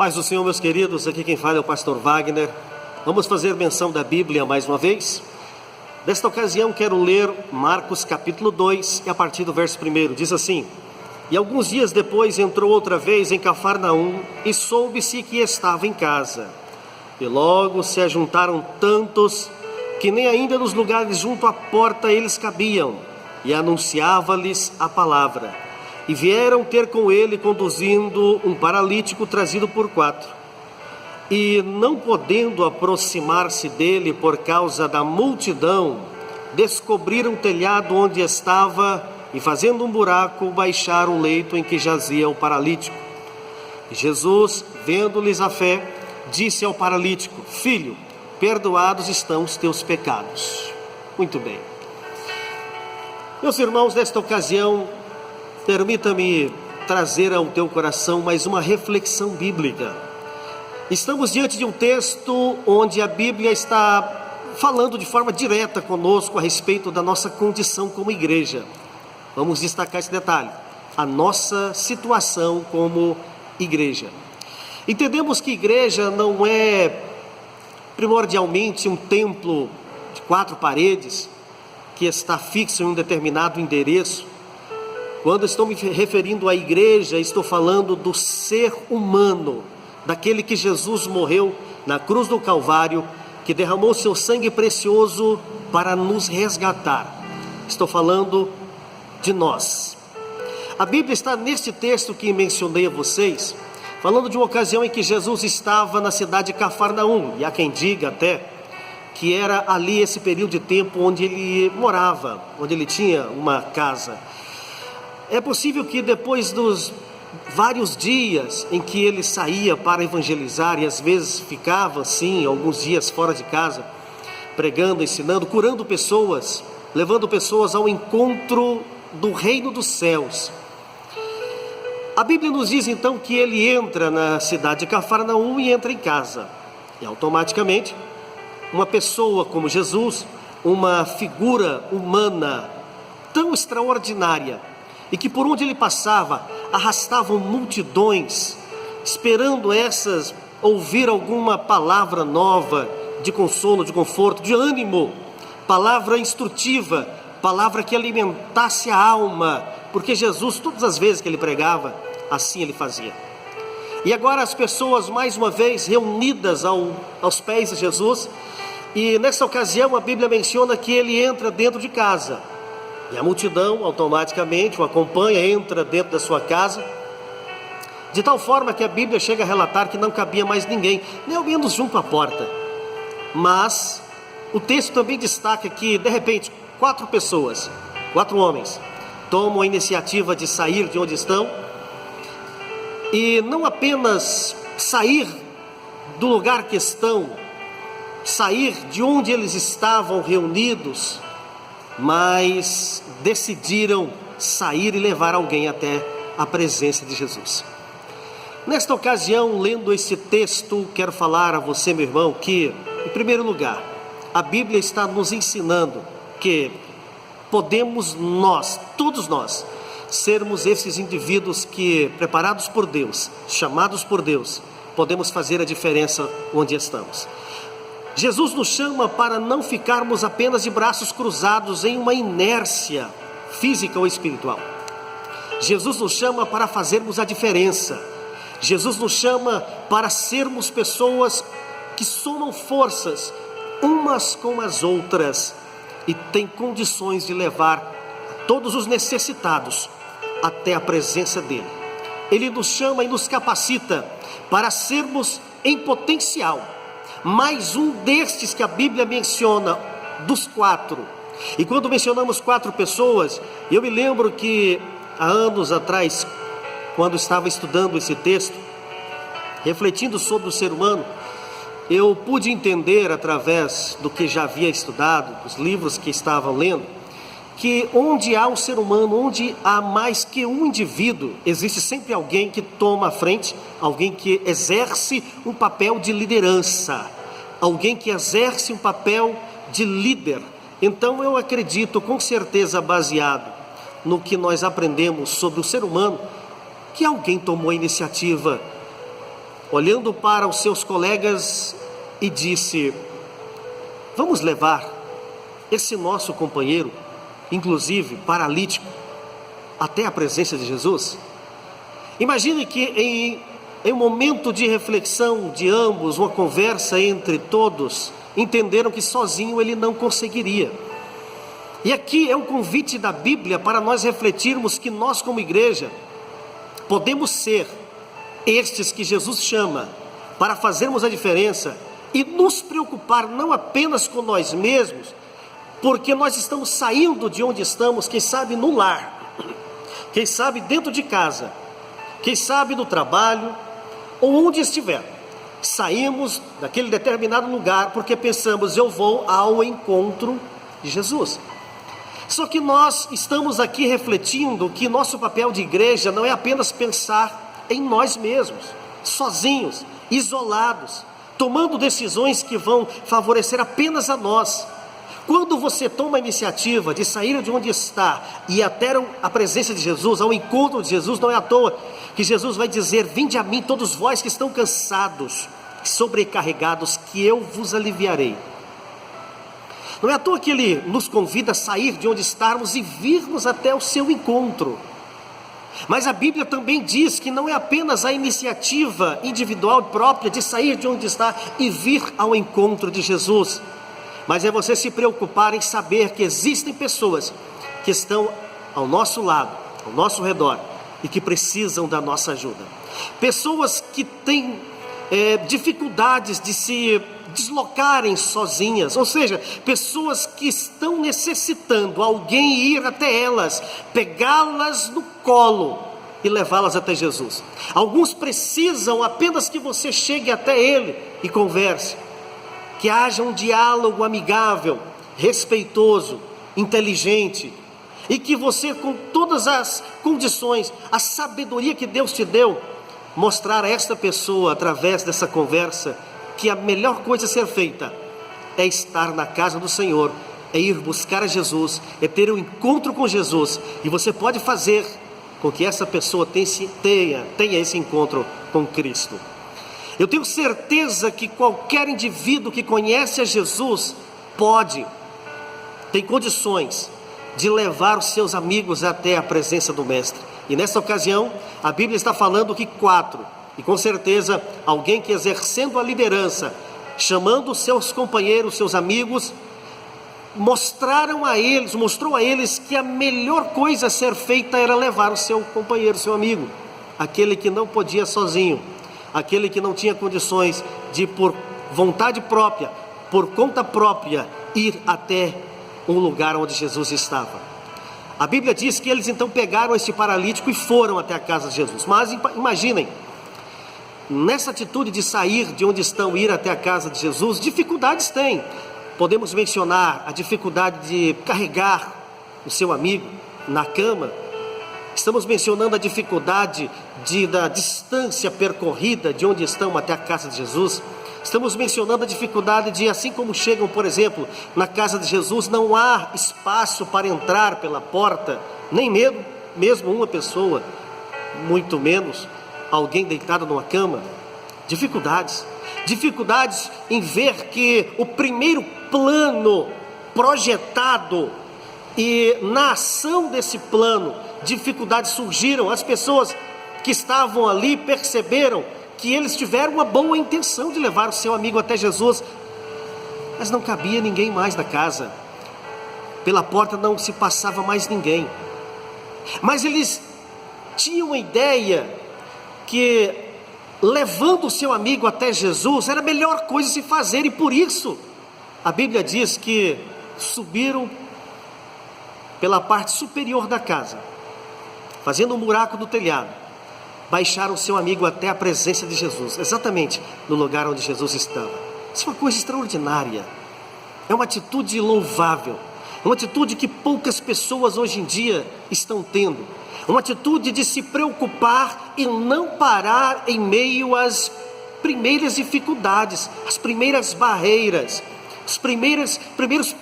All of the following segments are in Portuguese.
Paz do Senhor, meus queridos, aqui quem fala é o pastor Wagner. Vamos fazer menção da Bíblia mais uma vez. Desta ocasião quero ler Marcos capítulo 2 e a partir do verso 1, diz assim: E alguns dias depois entrou outra vez em Cafarnaum e soube-se que estava em casa. E logo se ajuntaram tantos que nem ainda nos lugares junto à porta eles cabiam, e anunciava-lhes a palavra. E vieram ter com ele, conduzindo um paralítico trazido por 4. E não podendo aproximar-se dele por causa da multidão, descobriram o telhado onde estava e, fazendo um buraco, baixaram o leito em que jazia o paralítico. E Jesus, vendo-lhes a fé, disse ao paralítico: Filho, perdoados estão os teus pecados. Muito bem. Meus irmãos, nesta ocasião, permita-me trazer ao teu coração mais uma reflexão bíblica. Estamos diante de um texto onde a Bíblia está falando de forma direta conosco a respeito da nossa condição como igreja. Vamos destacar esse detalhe: a nossa situação como igreja. Entendemos que igreja não é primordialmente um templo de 4 paredes que está fixo em um determinado endereço. Quando estou me referindo à igreja, estou falando do ser humano, daquele que Jesus morreu na cruz do Calvário, que derramou seu sangue precioso para nos resgatar. Estou falando de nós. A Bíblia está neste texto que mencionei a vocês, falando de uma ocasião em que Jesus estava na cidade de Cafarnaum, e há quem diga até que era ali esse período de tempo onde ele morava, onde ele tinha uma casa. É possível que depois dos vários dias em que ele saía para evangelizar, e às vezes ficava assim, alguns dias fora de casa, pregando, ensinando, curando pessoas, levando pessoas ao encontro do reino dos céus. A Bíblia nos diz então que ele entra na cidade de Cafarnaum e entra em casa. E automaticamente, uma pessoa como Jesus, uma figura humana tão extraordinária, e que por onde ele passava arrastavam multidões, esperando essas ouvir alguma palavra nova de consolo, de conforto, de ânimo, palavra instrutiva, palavra que alimentasse a alma, porque Jesus, todas as vezes que ele pregava, assim ele fazia. E agora as pessoas mais uma vez reunidas aos pés de Jesus, e nessa ocasião a Bíblia menciona que ele entra dentro de casa. E a multidão automaticamente o acompanha, entra dentro da sua casa, de tal forma que a Bíblia chega a relatar que não cabia mais ninguém, nem ao menos junto à porta. Mas o texto também destaca que, de repente, 4 pessoas, 4 homens, tomam a iniciativa de sair de onde estão, e não apenas sair do lugar que estão, sair de onde eles estavam reunidos, mas decidiram sair e levar alguém até a presença de Jesus. Nesta ocasião, lendo esse texto, quero falar a você, meu irmão, que, em primeiro lugar, a Bíblia está nos ensinando que podemos nós, todos nós, sermos esses indivíduos que, preparados por Deus, chamados por Deus, podemos fazer a diferença onde estamos. Jesus nos chama para não ficarmos apenas de braços cruzados em uma inércia física ou espiritual. Jesus nos chama para fazermos a diferença. Jesus nos chama para sermos pessoas que somam forças umas com as outras e têm condições de levar todos os necessitados até a presença dele. Ele nos chama e nos capacita para sermos em potencial mais um destes que a Bíblia menciona, dos 4. E quando mencionamos 4 pessoas, eu me lembro que há anos atrás, quando estava estudando esse texto, refletindo sobre o ser humano, eu pude entender através do que já havia estudado, dos livros que estava lendo, que onde há um ser humano, onde há mais que um indivíduo, existe sempre alguém que toma a frente, alguém que exerce um papel de liderança, alguém que exerce um papel de líder. Então eu acredito, com certeza baseado no que nós aprendemos sobre o ser humano, que alguém tomou a iniciativa olhando para os seus colegas e disse: vamos levar esse nosso companheiro, inclusive paralítico, até a presença de Jesus? Imagine que em um momento de reflexão de ambos, uma conversa entre todos, entenderam que sozinho ele não conseguiria. E aqui é um convite da Bíblia para nós refletirmos que nós, como igreja, podemos ser estes que Jesus chama para fazermos a diferença e nos preocupar não apenas com nós mesmos, porque nós estamos saindo de onde estamos, quem sabe no lar, quem sabe dentro de casa, quem sabe no trabalho, ou onde estiver. Saímos daquele determinado lugar porque pensamos: eu vou ao encontro de Jesus. Só que nós estamos aqui refletindo que nosso papel de igreja não é apenas pensar em nós mesmos, sozinhos, isolados, tomando decisões que vão favorecer apenas a nós. Quando você toma a iniciativa de sair de onde está e ir até a presença de Jesus, ao encontro de Jesus, não é à toa que Jesus vai dizer: vinde a mim todos vós que estão cansados, sobrecarregados, que eu vos aliviarei. Não é à toa que Ele nos convida a sair de onde estamos e virmos até o seu encontro. Mas a Bíblia também diz que não é apenas a iniciativa individual própria de sair de onde está e vir ao encontro de Jesus, mas é você se preocupar em saber que existem pessoas que estão ao nosso lado, ao nosso redor, e que precisam da nossa ajuda. Pessoas que têm dificuldades de se deslocarem sozinhas, ou seja, pessoas que estão necessitando alguém ir até elas, pegá-las no colo e levá-las até Jesus. Alguns precisam apenas que você chegue até Ele e converse, que haja um diálogo amigável, respeitoso, inteligente, e que você, com todas as condições, a sabedoria que Deus te deu, mostrar a esta pessoa, através dessa conversa, que a melhor coisa a ser feita é estar na casa do Senhor, é ir buscar a Jesus, é ter um encontro com Jesus, e você pode fazer com que essa pessoa tenha esse encontro com Cristo. Eu tenho certeza que qualquer indivíduo que conhece a Jesus tem condições de levar os seus amigos até a presença do Mestre. E nessa ocasião, a Bíblia está falando que 4, e com certeza alguém que exercendo a liderança, chamando os seus companheiros, seus amigos, mostrou a eles que a melhor coisa a ser feita era levar o seu companheiro, seu amigo, aquele que não podia sozinho, aquele que não tinha condições de, por vontade própria, por conta própria, ir até um lugar onde Jesus estava. A Bíblia diz que eles então pegaram esse paralítico e foram até a casa de Jesus. Mas imaginem, nessa atitude de sair de onde estão e ir até a casa de Jesus, dificuldades tem. Podemos mencionar a dificuldade de carregar o seu amigo na cama. Estamos mencionando a dificuldade da distância percorrida de onde estão até a casa de Jesus. Estamos mencionando a dificuldade de, assim como chegam, por exemplo, na casa de Jesus, não há espaço para entrar pela porta, nem mesmo uma pessoa, muito menos alguém deitado numa cama. Dificuldades em ver que o primeiro plano projetado e na ação desse plano, dificuldades surgiram. As pessoas que estavam ali perceberam que eles tiveram uma boa intenção de levar o seu amigo até Jesus, mas não cabia ninguém mais na casa, pela porta não se passava mais ninguém, mas eles tinham a ideia que levando o seu amigo até Jesus era a melhor coisa a se fazer, e por isso a Bíblia diz que subiram pela parte superior da casa, fazendo um buraco no telhado, baixaram seu amigo até a presença de Jesus, exatamente no lugar onde Jesus estava. Isso é uma coisa extraordinária, é uma atitude louvável, é uma atitude que poucas pessoas hoje em dia estão tendo, uma atitude de se preocupar e não parar em meio às primeiras dificuldades, às primeiras barreiras, os primeiros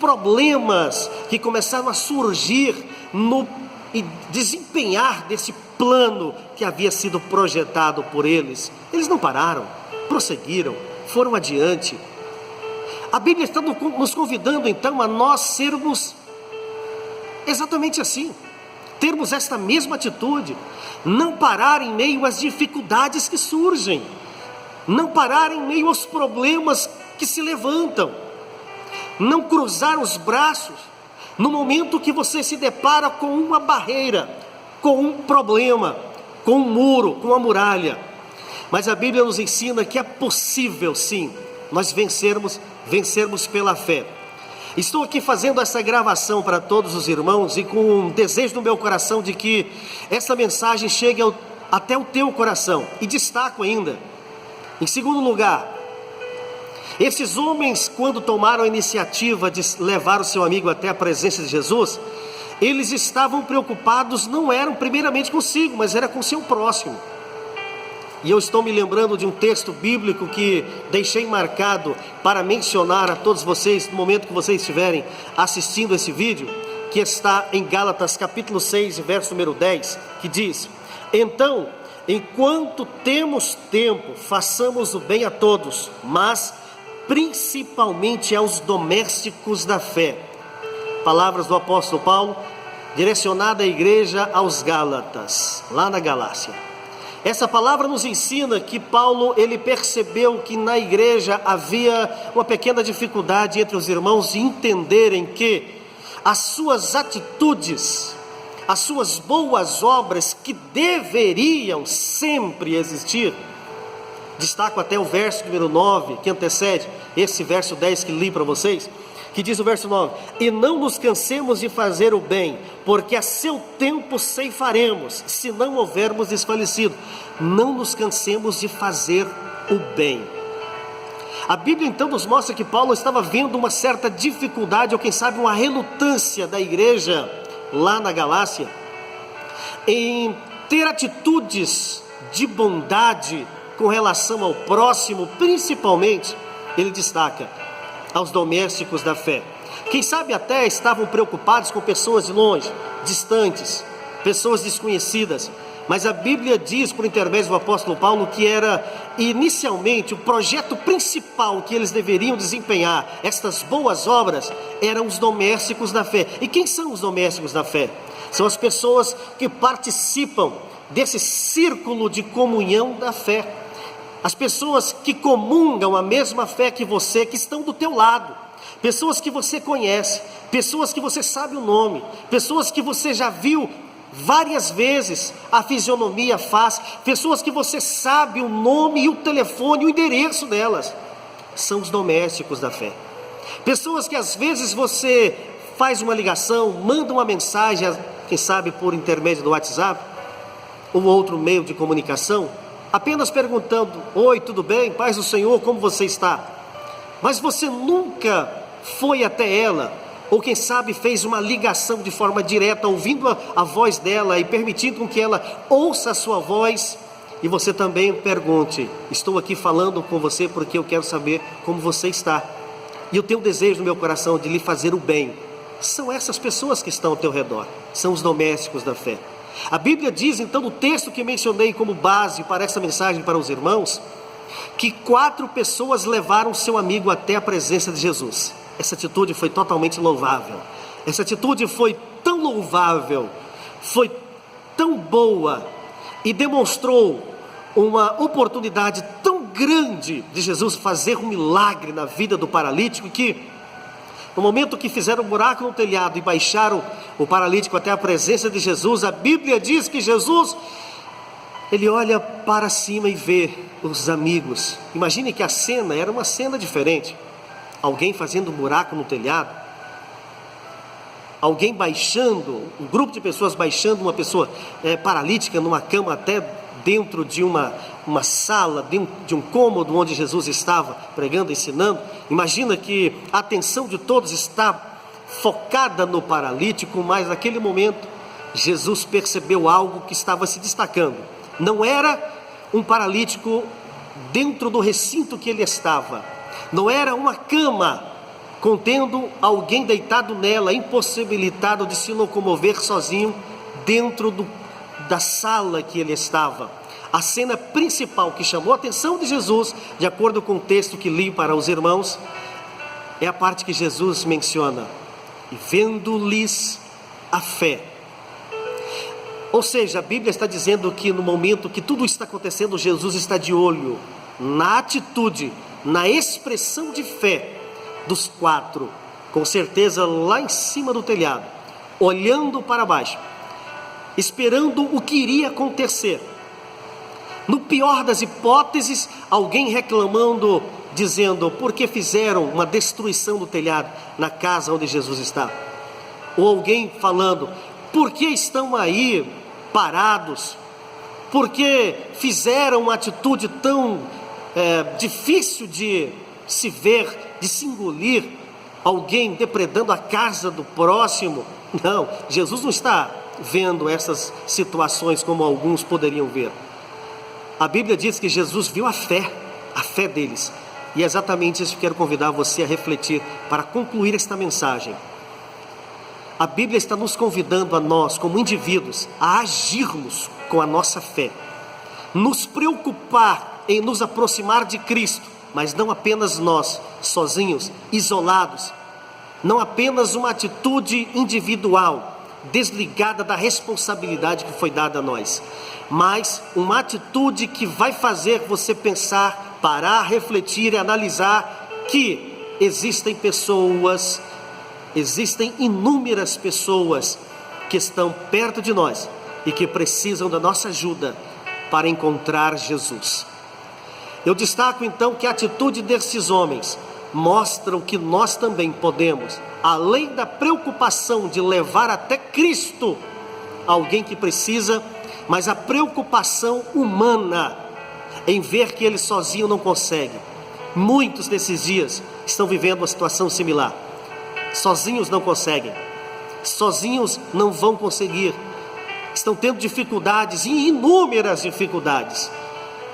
problemas que começaram a surgir no desempenhar desse plano que havia sido projetado por eles. Eles não pararam, prosseguiram, foram adiante. A Bíblia está nos convidando então a nós sermos exatamente assim, termos esta mesma atitude, não parar em meio às dificuldades que surgem, não parar em meio aos problemas que se levantam, não cruzar os braços no momento que você se depara com uma barreira, com um problema, com um muro, com uma muralha. Mas a Bíblia nos ensina que é possível sim, nós vencermos pela fé. Estou aqui fazendo essa gravação para todos os irmãos e com um desejo no meu coração de que essa mensagem chegue até o teu coração. E destaco ainda, em segundo lugar, esses homens, quando tomaram a iniciativa de levar o seu amigo até a presença de Jesus, eles estavam preocupados, não eram primeiramente consigo, mas era com seu próximo. E eu estou me lembrando de um texto bíblico que deixei marcado para mencionar a todos vocês no momento que vocês estiverem assistindo esse vídeo, que está em Gálatas capítulo 6, verso número 10, que diz: então, enquanto temos tempo, façamos o bem a todos, mas principalmente aos domésticos da fé. Palavras do apóstolo Paulo, direcionada à igreja aos Gálatas, lá na Galácia. Essa palavra nos ensina que Paulo, ele percebeu que na igreja havia uma pequena dificuldade entre os irmãos de entenderem que as suas atitudes, as suas boas obras que deveriam sempre existir. Destaco até o verso número 9, que antecede esse verso 10 que li para vocês, que diz o verso 9: e não nos cansemos de fazer o bem, porque a seu tempo ceifaremos, se não houvermos desfalecido. Não nos cansemos de fazer o bem. A Bíblia então nos mostra que Paulo estava vendo uma certa dificuldade, ou quem sabe uma relutância da igreja lá na Galácia, em ter atitudes de bondade com relação ao próximo, principalmente, ele destaca, aos domésticos da fé. Quem sabe até estavam preocupados com pessoas de longe, distantes, pessoas desconhecidas, mas a Bíblia diz, por intermédio do apóstolo Paulo, que era inicialmente o projeto principal que eles deveriam desempenhar, estas boas obras, eram os domésticos da fé. E quem são os domésticos da fé? São as pessoas que participam desse círculo de comunhão da fé. As pessoas que comungam a mesma fé que você, que estão do teu lado, pessoas que você conhece, pessoas que você sabe o nome, pessoas que você já viu várias vezes a fisionomia, a face, pessoas que você sabe o nome e o telefone, o endereço delas, são os domésticos da fé. Pessoas que às vezes você faz uma ligação, manda uma mensagem, quem sabe por intermédio do WhatsApp, ou outro meio de comunicação, apenas perguntando: oi, tudo bem? Paz do Senhor, como você está? Mas você nunca foi até ela, ou quem sabe fez uma ligação de forma direta, ouvindo a voz dela e permitindo que ela ouça a sua voz, e você também pergunte: estou aqui falando com você porque eu quero saber como você está, e eu tenho desejo no meu coração de lhe fazer o bem. São essas pessoas que estão ao teu redor, são os domésticos da fé. A Bíblia diz então, no texto que mencionei como base para essa mensagem para os irmãos, que 4 pessoas levaram seu amigo até a presença de Jesus. Essa atitude foi totalmente louvável. Essa atitude foi tão louvável, foi tão boa e demonstrou uma oportunidade tão grande de Jesus fazer um milagre na vida do paralítico, que no momento que fizeram um buraco no telhado e baixaram o paralítico até a presença de Jesus, a Bíblia diz que Jesus, ele olha para cima e vê os amigos. Imagine que a cena era uma cena diferente. Alguém fazendo um buraco no telhado, alguém baixando, um grupo de pessoas baixando uma pessoa paralítica numa cama até dentro de uma sala, dentro de um cômodo onde Jesus estava pregando, ensinando. Imagina que a atenção de todos está focada no paralítico, mas naquele momento Jesus percebeu algo que estava se destacando. Não era um paralítico dentro do recinto que ele estava, não era uma cama contendo alguém deitado nela, impossibilitado de se locomover sozinho dentro da sala que ele estava. A cena principal que chamou a atenção de Jesus, de acordo com o texto que li para os irmãos, é a parte que Jesus menciona: e vendo-lhes a fé. Ou seja, a Bíblia está dizendo que no momento que tudo está acontecendo, Jesus está de olho na atitude, na expressão de fé dos quatro, com certeza lá em cima do telhado, olhando para baixo, esperando o que iria acontecer. No pior das hipóteses, alguém reclamando, dizendo: por que fizeram uma destruição do telhado na casa onde Jesus está? Ou alguém falando: por que estão aí parados? Por que fizeram uma atitude tão difícil de se ver, de se engolir? Alguém depredando a casa do próximo? Não, Jesus não está vendo essas situações como alguns poderiam ver. A Bíblia diz que Jesus viu a fé deles. E é exatamente isso que quero convidar você a refletir para concluir esta mensagem. A Bíblia está nos convidando a nós, como indivíduos, a agirmos com a nossa fé, nos preocupar em nos aproximar de Cristo, mas não apenas nós, sozinhos, isolados, não apenas uma atitude individual, desligada da responsabilidade que foi dada a nós, mas uma atitude que vai fazer você pensar, parar, refletir e analisar que existem pessoas, existem inúmeras pessoas que estão perto de nós e que precisam da nossa ajuda para encontrar Jesus. Eu destaco então que a atitude desses homens mostram que nós também podemos, além da preocupação de levar até Cristo alguém que precisa, mas a preocupação humana em ver que ele sozinho não consegue. Muitos desses dias estão vivendo uma situação similar. Sozinhos não conseguem, sozinhos não vão conseguir, estão tendo dificuldades, inúmeras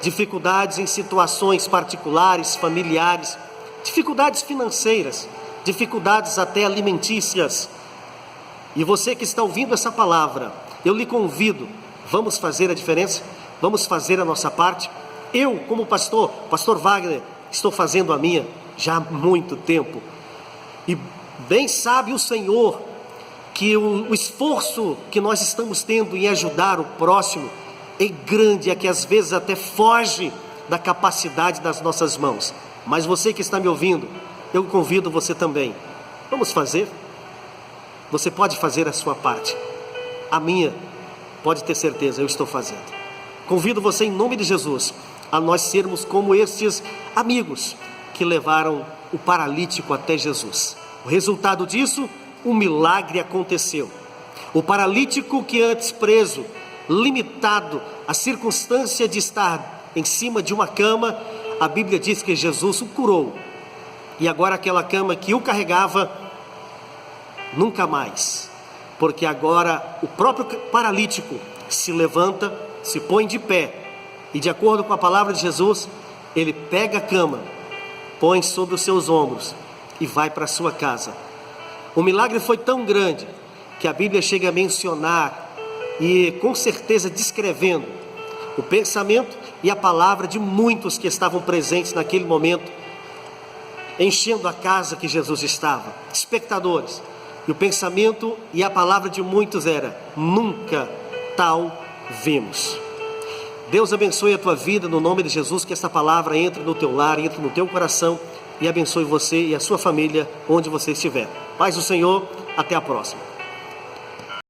dificuldades em situações particulares, familiares, dificuldades financeiras, dificuldades até alimentícias. E você que está ouvindo essa palavra, eu lhe convido, vamos fazer a diferença, vamos fazer a nossa parte. Eu, como pastor Wagner, estou fazendo a minha já há muito tempo, e bem sabe o Senhor que o esforço que nós estamos tendo em ajudar o próximo é grande, é que às vezes até foge da capacidade das nossas mãos. Mas você que está me ouvindo, eu convido você também. Vamos fazer? Você pode fazer a sua parte. A minha, pode ter certeza, eu estou fazendo. Convido você em nome de Jesus a nós sermos como estes amigos que levaram o paralítico até Jesus. O resultado disso, um milagre aconteceu. O paralítico que antes preso, limitado à circunstância de estar em cima de uma cama, a Bíblia diz que Jesus o curou. E agora aquela cama que o carregava, nunca mais. Porque agora o próprio paralítico se levanta, se põe de pé. E de acordo com a palavra de Jesus, ele pega a cama, põe sobre os seus ombros e vai para a sua casa. O milagre foi tão grande que a Bíblia chega a mencionar e com certeza descrevendo o pensamento e a palavra de muitos que estavam presentes naquele momento, enchendo a casa que Jesus estava, espectadores. E o pensamento e a palavra de muitos era: nunca tal vimos. Deus abençoe a tua vida no nome de Jesus, que essa palavra entre no teu lar, entre no teu coração e abençoe você e a sua família onde você estiver. Paz do Senhor, até a próxima.